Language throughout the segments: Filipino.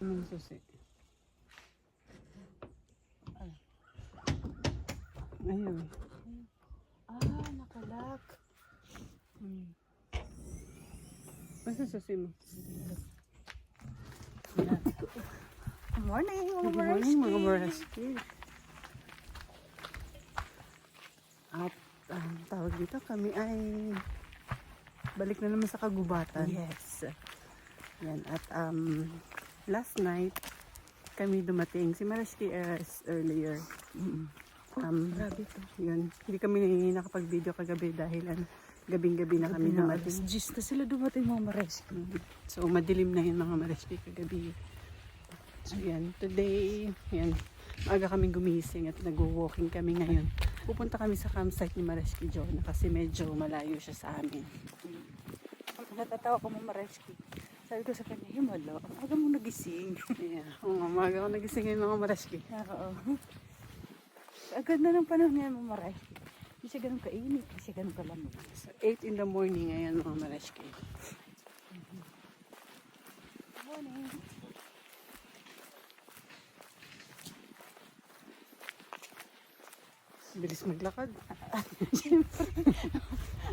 naman susi. Ayun. Nakalak. Basta susi mo. Good morning, mga Good morning mga Maraski. At tawag dito, kami ay balik na naman sa kagubatan. Yes. Yan. At last night, kami dumating. Si Maraski is earlier. Grabe to. Yun. Hindi kami nakapag-video kagabi dahil gabing-gabi na kami dumating. Gis na sila dumating, mga Maraski. So, madilim na yun mga Maraski kagabi. So, yan. Today, yan. Maaga kami gumising at nag-walking kami ngayon. Pupunta kami sa campsite ni Maraski Jonah kasi medyo malayo siya sa amin. Natatawa ko, mga Maraski. Sabi ko sa kanya, himala, ang aga mo nagising. Yeah. Oo nga, maaga ako nagising ngayon mga Maraski. Oo. Agad na ng panahon ngayon, mga Maraski. Hindi siya ganun kainit, hindi siya ganun kalamig. So, 8 in the morning ngayon mga Maraski. Good morning. Bilis maglakad.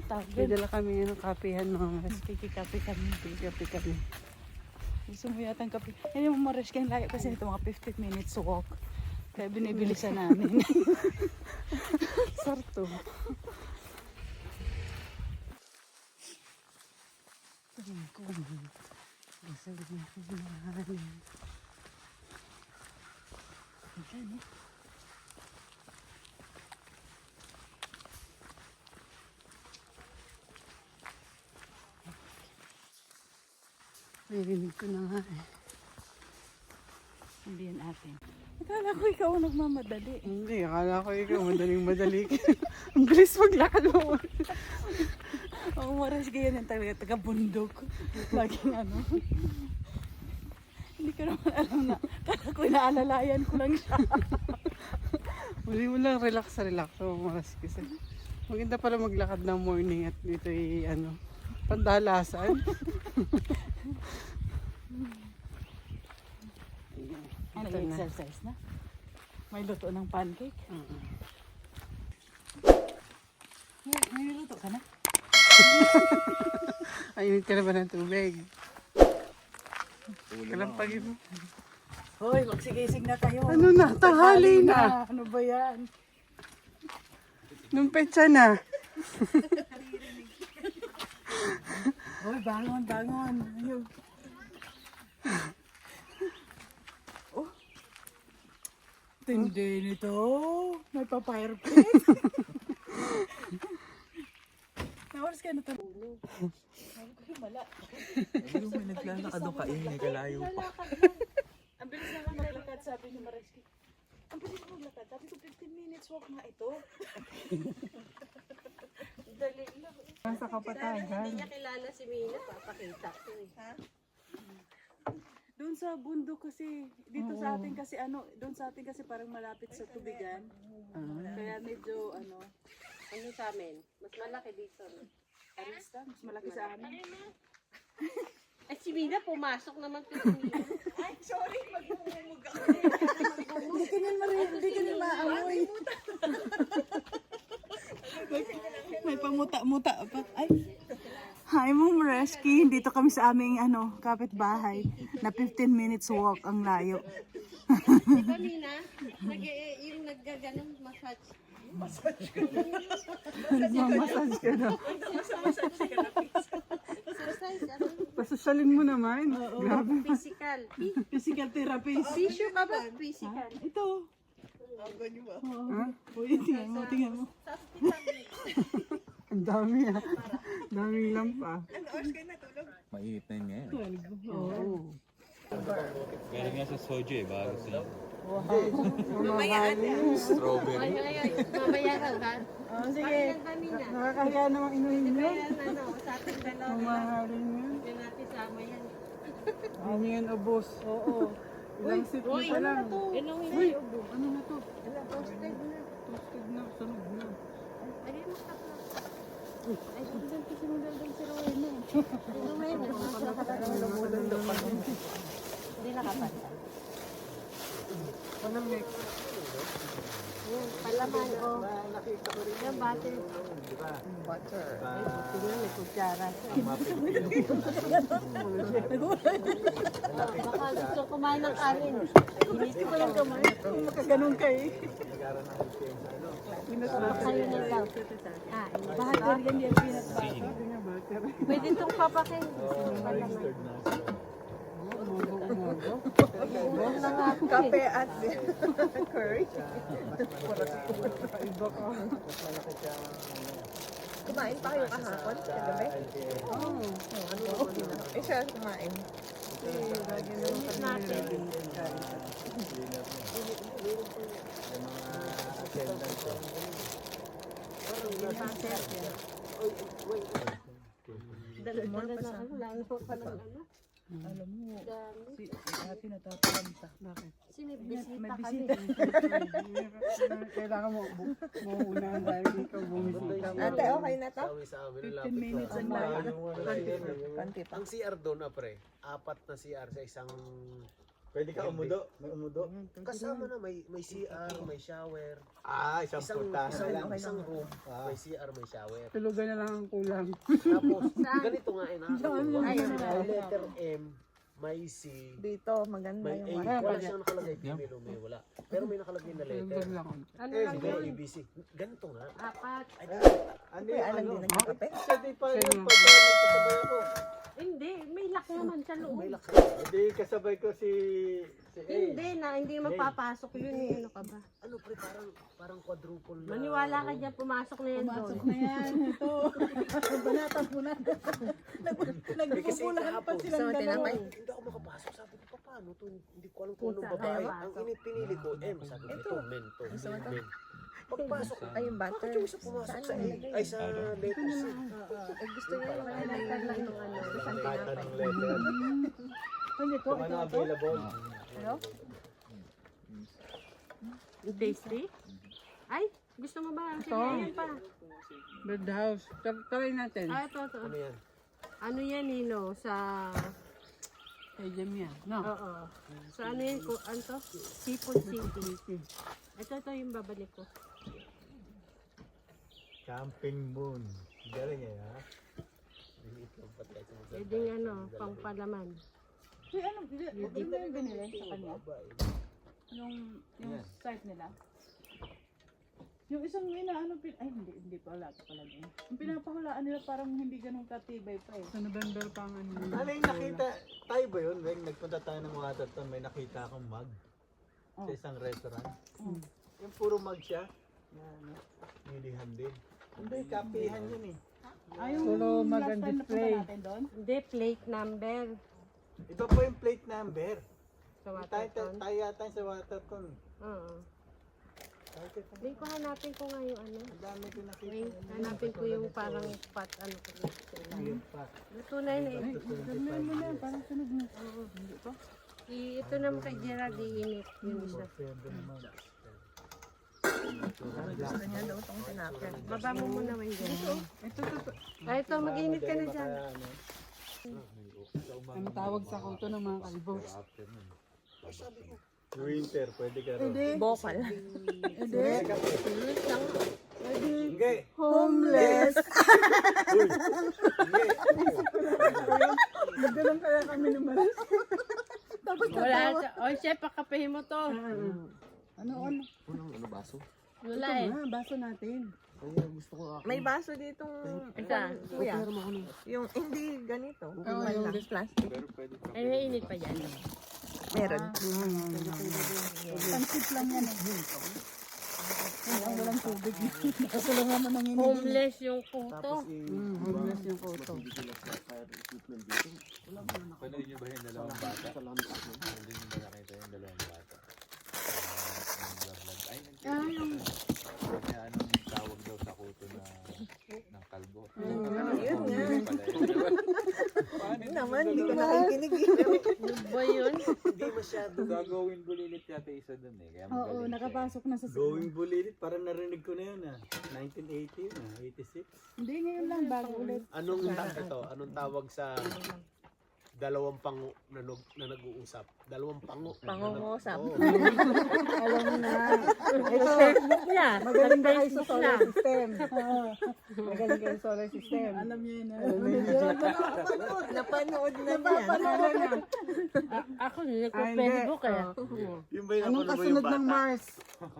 Tawag Bidala kami ng kapehan mga Maraski. Kikape kami. Kape kami. Gusto mo yata ang kape. Hindi mo Maraski ang layo kasi ito mga 15 minutes walk. Kaya binibilisan namin. Sarto. Narinig ko na nga eh. Hindi yan atin. Akala ko ikaw ang nagmamadali. Hindi, akala ko ikaw madaling-madali. Ang bilis maglakad mo. Oo, maras ganyan yung taga-bundok. Laging ano. Hindi ko naman alam na. Kala ko inaalalayan ko lang siya. Muli mo lang relax. Maras kasi. Maganda pala maglakad ng morning at dito ay pandalasan. Ano yung exercise na? May luto ng pancake? May luto ka na? Ayun ka na ba ng tubig? Kalampagin mo. Hoy, magsigising na kayo. Ano na? Tanghali na. Ano ba yan? Nung petsa na. Hoy, bangon. Ayun. Oh. Tindi nito. May pa-fire pit. Nawaras ka na ito. Sabi ko, himala. Yung may naglalakad doon kaingay, kalayo pa. Ang bilis naman maglakad, sabi ni Maraski. Ang bilis maglakad. Sabi ko, 15 minutes walk na ito. Dali lang. Nasa kapatagan. Hindi niya kilala si Mina, papakita ko eh. Ha? Doon sa bundok kasi, dito sa atin kasi doon sa atin kasi parang malapit sa tubigan. Kaya medyo Ano sa amin? Mas malaki dito. No? arista, mas malaki sa amin. Ay, si Mina pumasok naman ko si Mina. Ay, sorry, magmumumug ako. Hindi ka nil maamoy. May pamuta-muta pa. Ay. Hi, Ma'am Reski. Dito kami sa aming kapitbahay na 15 minutes walk ang layo. Di ba, Mina? Yung naggaganon, massage. Massage ka na. Exercise, ano? Pasosyalin mo naman. Grabe. Physical. Physical therapist. Tissue ka ba? Physical. Ito. Ha? Uy, tingnan mo. Ang dami daming lampa. Mainit na yun ngayon. Oo. Meron nga sa soju bago sa Strawberry. Mamaya raw, ha? Sige. Ba, Mina? Nakakahiya namang inuhin yun. Kaya sa ating dalawa. Mamahalin yun. Hindi natin sama yan. Ano yan, ubos? Oo. Ilang sip mo pa lang. Inuhin Uy, na ubo. ano na to? Toasted na. Toasted na, sunog na. Ay, makapla. Ay, sundan ko sinundan si Rowena. Si Rowena. Hindi nakapanta. Malamig. Palaman, oh. Yung butter. Butter. Ay, buti nga, may kutsara. Baka gusto kumain ng kanin. Hindi ko lang kamay. Makaganon ka eh. Kayo na daw. Ah, Butter yan yung peanut butter. pwede itong papakin. Palaman. Huwag na nga ako eh. Kape at curry. Kumain pa kayo kahapon? Kagabi? Oo. Eh siya kumain. Init natin. Dala-dala na ano, lalo pa ng ano. Alam mo, Dami. si ate natatalanta. Bakit? Kasi may bisita May kami. Kailangan mo mauunahan dahil ikaw bumisita. Ate, okay na to? 15 15 minutes ang layo. Kanti pa. Ang CR doon na pre, 4 na CR sa isang Pwede ka umudo. May umudo. kasama na may CR, may shower. Isang Isang puta. isang room, may CR, may shower. Tulugan na lang ang kulang. Tapos ganito nga eh, Ayun. may letter M, may C, Dito, maganda may yung A. Wala siyang nakalagay female o may wala. Pero may nakalagay na letter. Tulugan lang. Ano Eh, lang siguro yun? ABC. Ganito nga. Apat. Ano Kaya alam din nagkakape. Pwede pa Sino? yun. Pagka nagkasabay ako. Hindi, may lock naman sa loob. May laksa. Hindi kasabay ko si A. Hindi mapapasok yun eh. Ano ka ba? Ano pre, parang quadruple na. Maniwala ka dyan, pumasok na yan doon. na yan. Ito. Banatan mo na. Nagpupulahan pa silang dalawa. Hindi ako makapasok. Sabi ko, paano to? Hindi ko alam kung anong Puta, babae. ayaw Ang pasok. pinili ko, M. Sabi ko, ito, men to. Men. Pagpasok ko, Ay, yung butter. bakit yung isa pumasok sa A? Ay, sa letter C. Eh, gusto niya yung Nagtag lang nung ano, isang Kahit tinapay. anong letter. Hindi ko. Kung ano available. Tasty? Ay, gusto mo ba? Sige, Ito. ayan pa. Bird house. Try natin. Ah, ito. Ano yan? Ano yan, Nino? Sa... Kay Jamia. No? Oo. Sa ano yan? Ano to? Seafood City. Ito yung babalik ko. Camping moon. Galing eh ha. Pwede ano, pangpalaman. Si ano, hindi mo yung binili sa kanya? Yung site nila? Yung isang inaano, ay hindi pala din. Yung pinapahulaan nila parang hindi ganun katibay pa eh. Sa November pa ang ano. Ano yung nakita? Tayo ba yun? Weng, nagpunta tayo ng Waterton. May nakita akong mug. Sa isang restaurant. Yung puro mug siya. Milihan din. Hindi, kapihan yun eh. Ay, yung Puro last mag-and time na punta display. natin doon? Hindi, plate number. Iba po yung plate number. Sa Tayo Waterton. yata sa Waterton. Oo. Tayo tayo. Hindi ko hanapin ko nga yung ano. Ang dami ko nakita. Wait, hanapin ko yung parang pot, ano ko. Yung pack. Luto na yun eh. Sabihin mo na, parang sunog na. Ito naman kay Gerald, iinit. Yun isa. Gusto niya daw itong tinapay. Baba mo muna, Wendy. Ito. Ah, ito, mag-init ka na dyan. Ang tawag sa kuto ng mga kalbo. Winter, pwede ka rin. Bokal. Hindi. Homeless. Nagdalang kaya kami ng maras. Wala. O, chef, pakapehin mo to. Ano? Wala eh. Baso natin. May baso ditong Isa. kuya. Yung hindi ganito. Oo, Man yung lang, plastic. Ay, may init pa dyan. Meron. Pansip lang yan eh. Ang walang tubig. Nakasulong naman ng init. Homeless yung puto. Homeless yung kuto. Pwede nyo ba yung dalawang bata? Pwede nyo ba nakita yung dalawang bata? Ay, Yung kanya anong tawag daw sa kuto na ng kalbo? Yun nga. Paano Naman, hindi ko nakikinig. Ano ba yun? Hindi masyado. gagawin bulilit yata isa dun eh. Kaya magaling siya. nakapasok na sa Going bulilit, parang narinig ko na yun ah. 1980 yun ah, 86. Hindi, ngayon lang, bago ulit. Anong tawag sa dalawang pango na nag-uusap. Dalawang pango. Pangungusap. Oo. Alam mo na. Facebook niya. Magaling ba kayo sa Facebook solar na. system? Magaling kayo sa solar system. Alam niyo yun. Napanood na yan. Ako, nagpo-Facebook eh. Yung ba yung Anong napanood mo kasunod yung ng bata? Mars?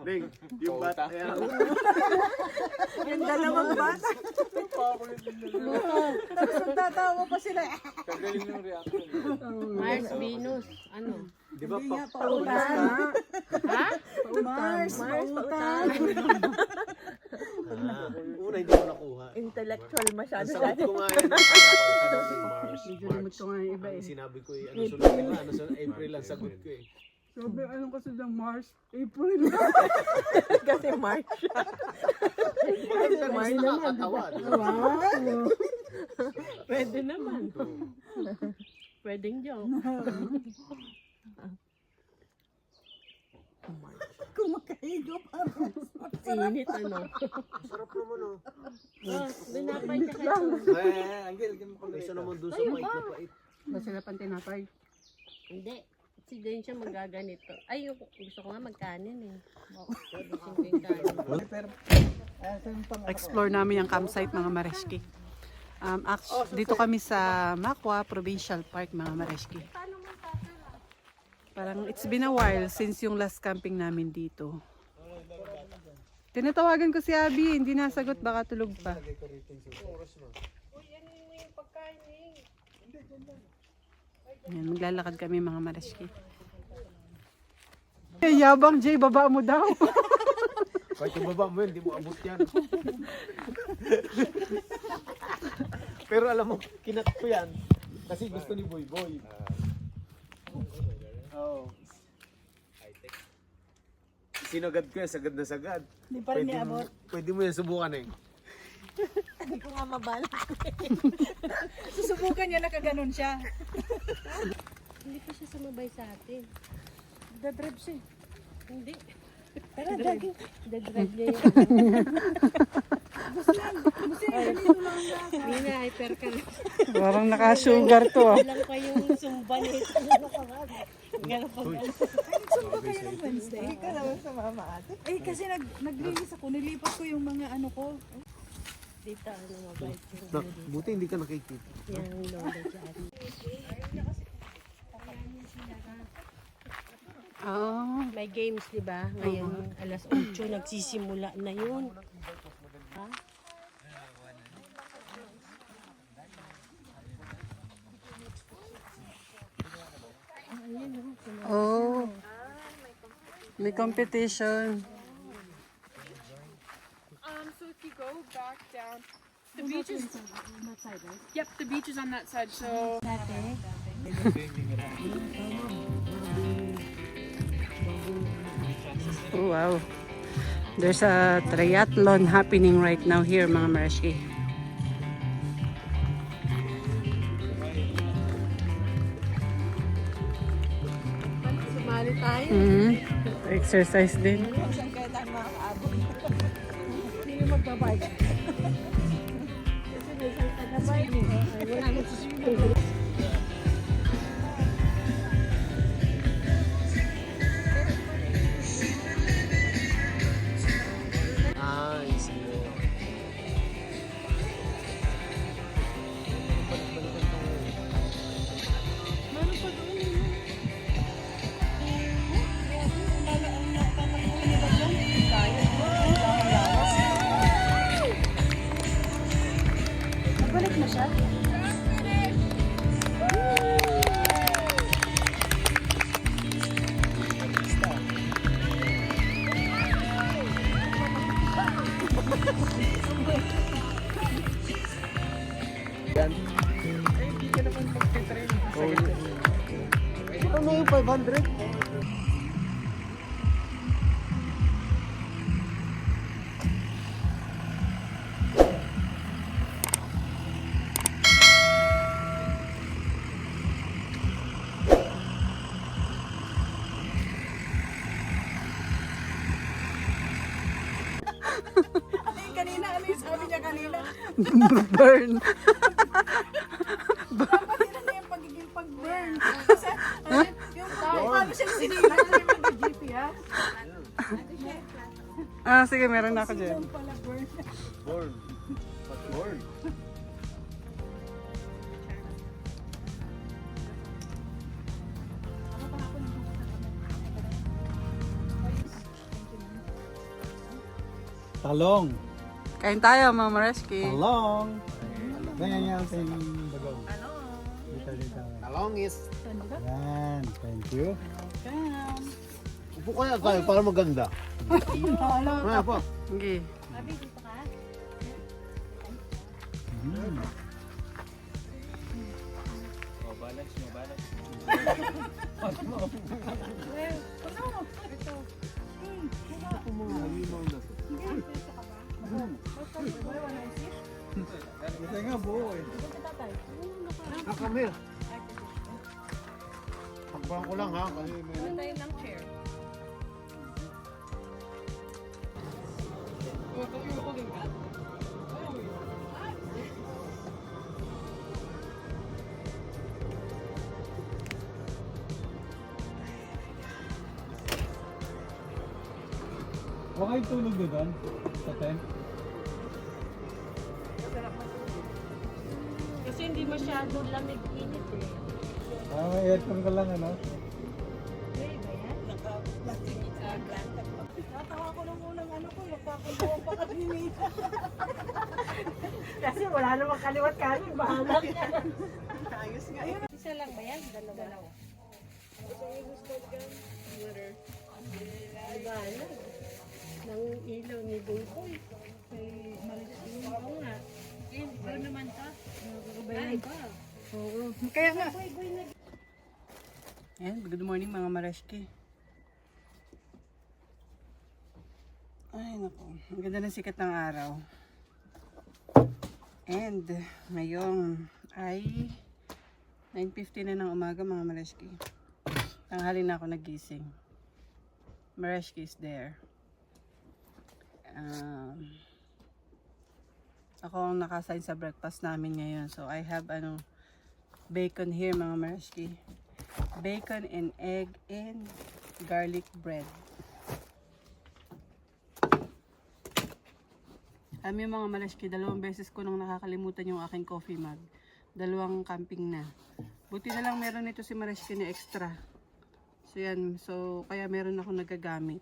Ding, yung bata. Ayan. Yung dalawang bata. Tapos nagtatawa pa sila. Mars, Venus. Ano? Di ba pa? Pautan. Ha? Mars, pautan. Una, hindi ko nakuha. Intellectual masyado Ang siya. sagot ko nga yun. Mars. Medyo limot ko nga yung iba Ang eh. sinabi ko ano sunod diba? Ano sunod? April ang sagot ko eh. Sabi, anong kasunod ng Mars? April. Kasi March. Mars nakakatawa. Wow. Pwede naman. Pwedeng joke. Kumakahigo parang. Init ano. Sarap naman oh. Binapay ka kayo. Angel, ganun ko Isa naman doon sa pait na pait. Masarap ang tinapay. Hindi. Si din siya magaganito. Ay, gusto ko nga magkanin eh. Gusto ko yung kanin. Explore namin ang campsite mga Mareski. Dito kami sa Macwa Provincial Park mga Mareski. Parang it's been a while since yung last camping namin dito. Tinatawagan ko si Abby, hindi nasagot, baka tulog pa. Yan, maglalakad kami mga Mareski. Yabang Jay, baba mo daw. Kahit yung baba mo yun, hindi mo abot yan. Pero alam mo, kinat ko yan. Kasi gusto ni Boy Boy. Oh. Sinagad ko yan, sagad na sagad. Hindi pa rin niabot. Pwede mo yan subukan eh. Hindi ko nga mabala. Susubukan niya nakaganon siya. Hindi pa siya sumabay sa atin. Dadrive siya. Hindi. Tara, jogging. Dadrive niya yun. Mina, hyper ka na. Parang naka-sugar to. Ilang pa yung sumba nito. Ganun pa ganun. Sumpa kayo ng Wednesday. Hindi ka naman sa mama ate. Eh, kasi naglinis ako. Nilipat ko yung mga ano ko. Dito, ano, mabait yung Buti hindi ka nakikita. yan ang lola dyan. Oh. May games, di ba? Ngayon, alas 8, nagsisimula na yun. Ha? Oh. May competition. So if you go back down, the beach is Yep, the beach is on that side. So Oh, wow. There's a triathlon happening right now here mga Mareski. Sumali tayo. Exercise din. Saan kaya tayo makakaabot? Hindi yung magbabike. Wala nang susunod. Ah, I see. Nagbalik na siya. Yan. Ito na yung 500. Kanina, ano yung sabi niya kanina? Burn. Kapatid na yung pagiging Sige, meron na ako dyan. Born. Born. Talong. Kain tayo, mga Mareski. Talong. Ganyan yan sa inyong bagong. Dito, dito. Talongis. Yan, thank you. Upo kaya tayo para maganda. Ano po? Sige. Mm. Ito nga buo eh. Come here. Takpan ko lang ha. Kasi may... Tayo ng chair. Huwag kayong tulog doon sa tent. Kasi hindi masyado lamig-init eh. May aircon ka lang ano. Natawa ko nung unang ano ko, nagpapuntuan pa kami ni kasi wala namang kaliwat kanin, bahala ka. Ayos nga yun. Isa lang ba yan? Dalawa. Bahala. Nang ilaw ni Buboy. Kay Marisol. Oo nga. Ikaw naman ka. Ay, ba? Kaya nga. Ayan, good morning mga Mareski. Ay, naku. Ang ganda ng sikat ng araw. And, ngayon ay 9:50 na ng umaga mga Mareski. Tanghali na ako nagising. Mareski is there. Ako ang nakasign sa breakfast namin ngayon. So, I have bacon here mga Mareski. Bacon and egg and garlic bread. Kami mga Mareski, 2 beses ko nang nakakalimutan yung aking coffee mug. 2 camping na. Buti na lang meron nito si Mareski na extra. So yan, kaya meron ako nagagamit.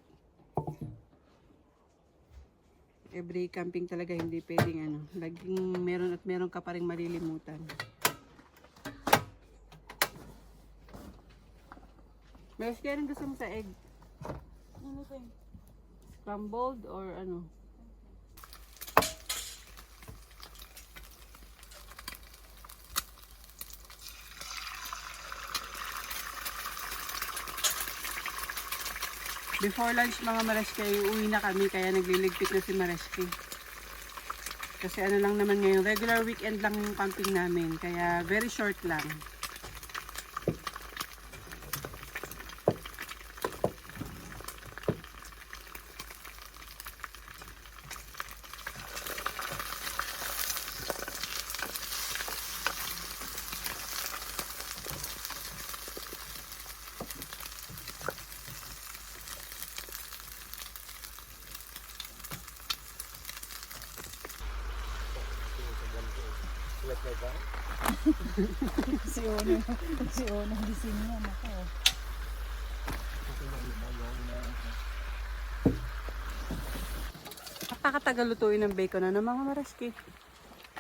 Every camping talaga hindi pwedeng laging meron ka pa ring malilimutan. Mareski, anong gusto mo sa egg? Ano to? Scrambled or ano? Before lunch mga Mareski, uwi na kami kaya nagliligpit na si Mareski. Kasi ano lang naman ngayon, regular weekend lang yung camping namin, kaya very short lang. Si Ona gising niya, nako. Napakatagal lutuin ng bacon mga Mareski.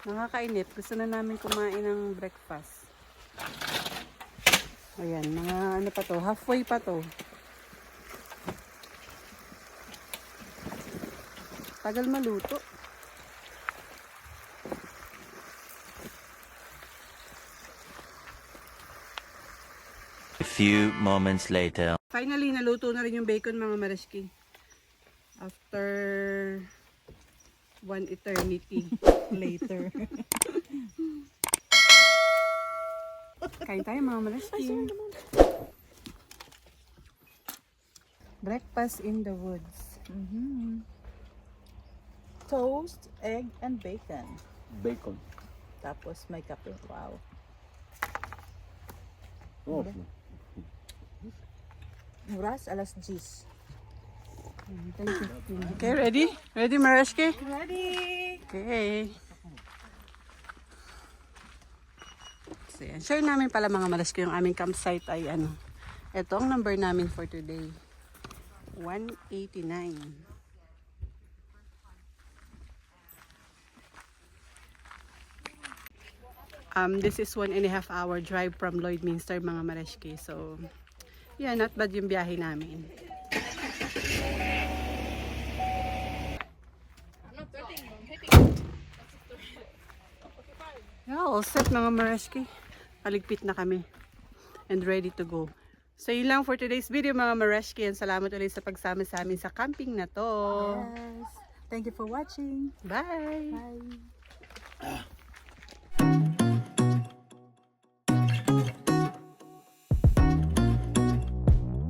Nakakainip. Gusto na namin kumain ng breakfast. Ayan, mga pa to. Halfway pa to. Tagal maluto. A few moments later. Finally, naluto na rin yung bacon mga Mareski. After 1 eternity later. Kain tayo mga Mareski. Breakfast in the woods. Toast, egg, and bacon. Bacon. Tapos may kape. Wow. Oh. Oras, alas 10. Thank you. Okay, ready? Ready, Mareshki? Ready? Okay. So, yan. Share namin pala mga Mareshki yung aming campsite ay ano. Ito ang number namin for today. 189. This is 1.5 hour drive from Lloydminster mga Mareshki. So, yeah, not bad yung biyahe namin. Yeah, all set mga Mareshki. Paligpit na kami. And ready to go. So, yun lang for today's video mga Mareshki. And salamat ulit sa pagsama sa amin sa camping na to. Yes. Thank you for watching. Bye! Bye.